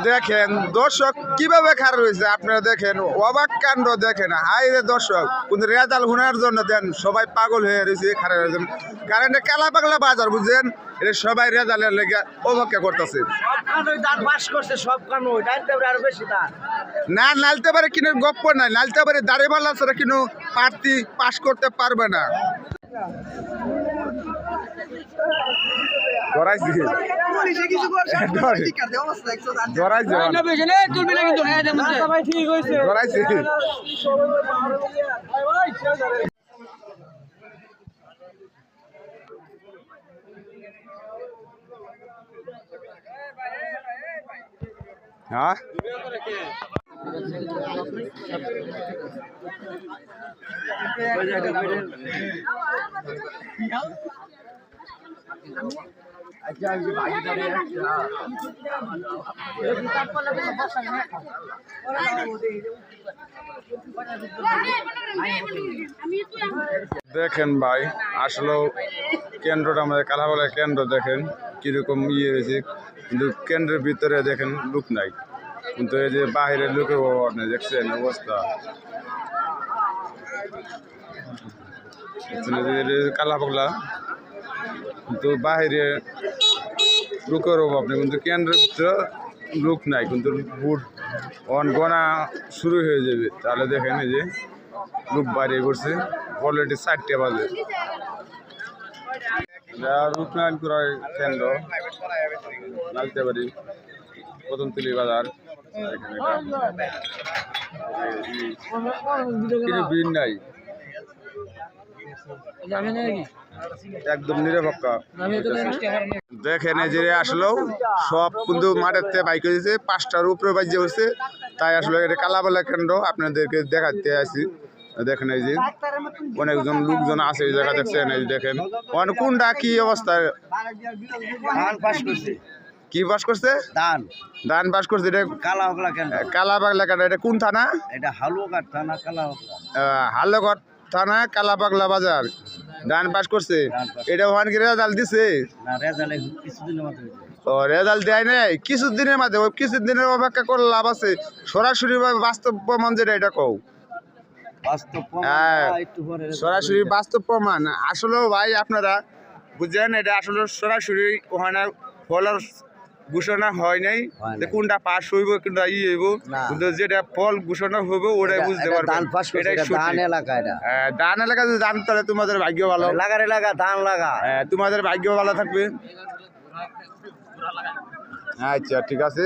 দেখেন দর্শক কিভাবে খারাপ হয়েছে আপনারা দেখেন, অবাক কাণ্ড দেখেন। হাই রে দর্শক, কিন্তু রেজাল্ট শোনার জন্য দেন সবাই পাগল হয়ে রয়েছে খারাপ হয়েছে। কারণ কালা পাগলা বাজার বুঝছেন, এটা সবাই রেজাল্টের লেগে অপেক্ষা করতেছে। না নালতে পারে কিনে গপ্প নাই, নালতে পারে দাঁড়িয়ে পাল্লা ছাড়া কিন্তু প্রার্থী পাশ করতে পারবে না। হ্যাঁ দেখেন ভাই, আসলে কেন্দ্রটা আমাদের কালাবালার কেন্দ্র দেখেন কিরকম ইয়ে হয়েছে, কিন্তু কেন্দ্রের ভিতরে দেখেন লোক নাই, কিন্তু এই যে বাহিরের লোকের অভাব নেই। দেখছেন অবস্থা, কালা পাগলা, কিন্তু বাহিরে লোকের অভাব নেই, কিন্তু কেন্দ্রের ভিতরে লোক নাই, কিন্তু ভোট গণা শুরু হয়ে যাবে। তাহলে দেখেন এই যে লোক বাইরে করছে, অলরেডি 4টে বাজে। রূপনারায়ণ করার কেন্দ্র নালতেবাড়ি কদমতলি বাজার, এখানে ভিড় নাই, একদম নিরপেক্ষ। দেখেন এই যে আসলেও সব কিন্তু মাঠের থেকে বাইক হয়েছে, 5টার উপরে বাজে হচ্ছে, তাই আসলে এটা কালাবালা কেন্দ্র আপনাদেরকে দেখাতে আসি। দেখেন এই যে অনেকজন লোকজন আছে এই জায়গা, দেখছেন এই দেখেন কোনটা কি অবস্থা। কি বাস করছে? ধান বাস করছে। এটা কালাবাগলা কেন্দ্র। এটা কোন থানা? এটা হালুয়াঘাট থানা, হালুয়াঘাট থানা, কালাপাগলা বাজার। ধান পাস করছে। এটা ওখানে কি রেজাল্ট দিছে? ও রেজাল্ট দেয় নাই কিছুদিনের মাঝে, ওই কিছুদিনের অপেক্ষা করে লাভ আছে? সরাসরি বাস্তব প্রমাণ যেটা এটা কও। হ্যাঁ, সরাসরি বাস্তব প্রমাণ। আসলে ভাই আপনারা বুঝছেন, এটা আসলে সরাসরি ওখানে ফলের ঘোষণা হয় নাই যে কোনটা পাস হইব কোনটা ই হইব, কিন্তু যেটা ফল ঘোষণা হইব ওটাই বুঝতে পারবে। ধান এলাকা যদি ধান, তাহলে তোমাদের ভাগ্য ভালো। ধান লাগা, তোমাদের ভাগ্য ভালো থাকবে। আচ্ছা ঠিক আছে।